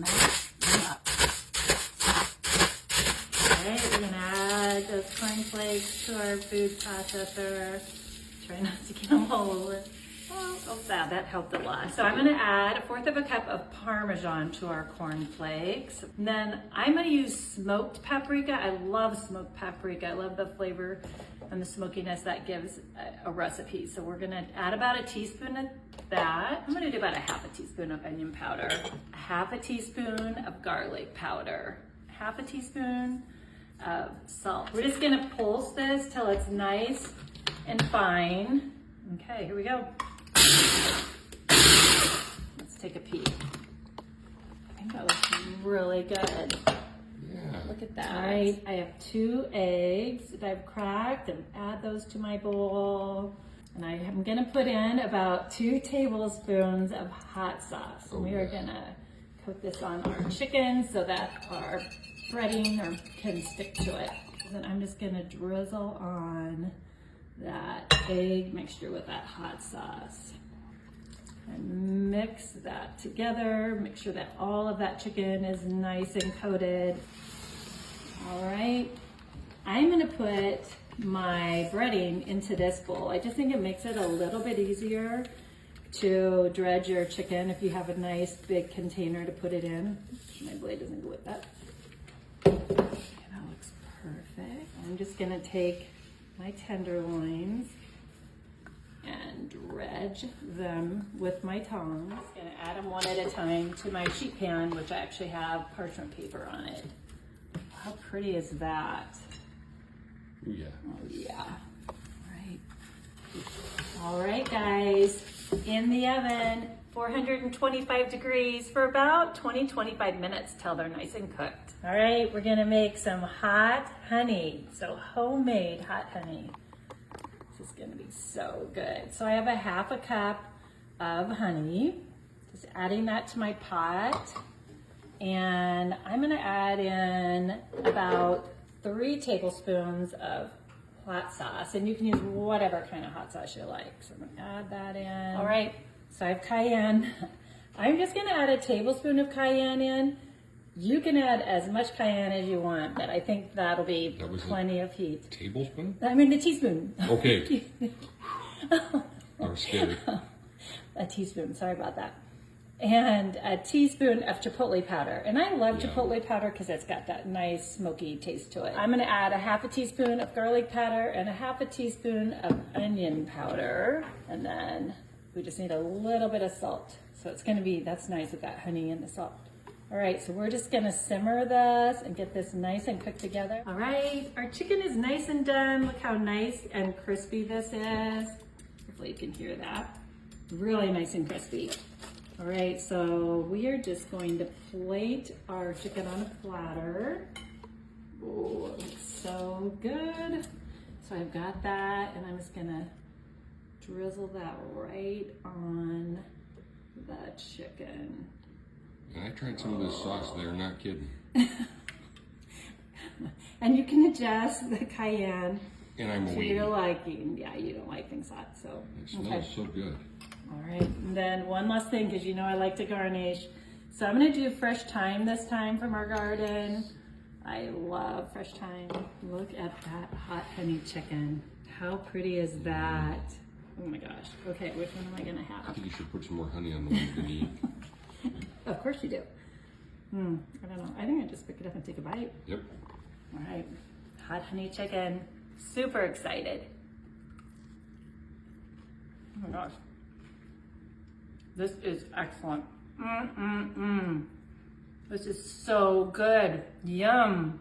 mash them up. All right, we're gonna add those cornflakes to our food processor. Try not to get them all over. Oh, that helped a lot. So I'm gonna add 1/4 cup of Parmesan to our cornflakes. And then I'm gonna use smoked paprika. I love smoked paprika. I love the flavor and the smokiness that gives a recipe. So we're gonna add about a teaspoon of that. I'm gonna do about a 1/2 teaspoon of onion powder, 1/2 teaspoon of garlic powder, 1/2 teaspoon of salt. We're just gonna pulse this till it's nice and fine. Okay, here we go. Let's take a peek. I think that looks really good. Yeah. Look at that. All right, I have 2 eggs that I've cracked and add those to my bowl. And I am gonna put in about 2 tablespoons of hot sauce. And we are gonna coat this on our chicken so that our breading can stick to it. And then I'm just gonna drizzle on that egg mixture with that hot sauce. And mix that together. Make sure that all of that chicken is nice and coated. All right, I'm gonna put my breading into this bowl. I just think it makes it a little bit easier to dredge your chicken if you have a nice big container to put it in. My blade doesn't go with that. Okay, that looks perfect. I'm just gonna take my tenderloins and dredge them with my tongs. I'm gonna add them one at a time to my sheet pan, which I actually have parchment paper on it. How pretty is that? Ooh, yeah. Oh yeah. All right, guys. In the oven, 425 degrees for about 20-25 minutes till they're nice and cooked. All right, we're gonna make some hot honey. So homemade hot honey. This is gonna be so good. So I have a 1/2 cup of honey. Just adding that to my pot. And I'm gonna add in about 3 tablespoons of hot sauce, and you can use whatever kind of hot sauce you like. So I'm gonna add that in. All right, so I have cayenne. I'm just gonna add a tablespoon of cayenne in. You can add as much cayenne as you want, but I think that'll be plenty of heat. Tablespoon? I mean a teaspoon. Okay. I was scared. A teaspoon, sorry about that. And a teaspoon of chipotle powder. And I love chipotle powder because it's got that nice smoky taste to it. I'm gonna add a 1/2 teaspoon of garlic powder and a 1/2 teaspoon of onion powder. And then we just need a little bit of salt. So it's gonna be, that's nice with that honey and the salt. All right, so we're just gonna simmer this and get this nice and cooked together. All right, our chicken is nice and done. Look how nice and crispy this is. Hopefully you can hear that. Really nice and crispy. All right, so we are just going to plate our chicken on a platter. Oh, it looks so good. So I've got that, and I'm just gonna drizzle that right on the chicken. And I tried some of this sauce there, not kidding. And you can adjust the cayenne And I'm to waiting. your liking. Yeah, you don't like things hot, so. It smells so good. All right, and then one last thing, because you know I like to garnish. So I'm gonna do fresh thyme this time from our garden. I love fresh thyme. Look at that hot honey chicken. How pretty is that? Oh my gosh. Okay, which one am I gonna I have? think you should put some more honey on the ones beneath. Of course you do. I don't know. I think I just pick it up and take a bite. Yep. All right, hot honey chicken. Super excited. Oh my gosh. This is excellent. This is so good. Yum.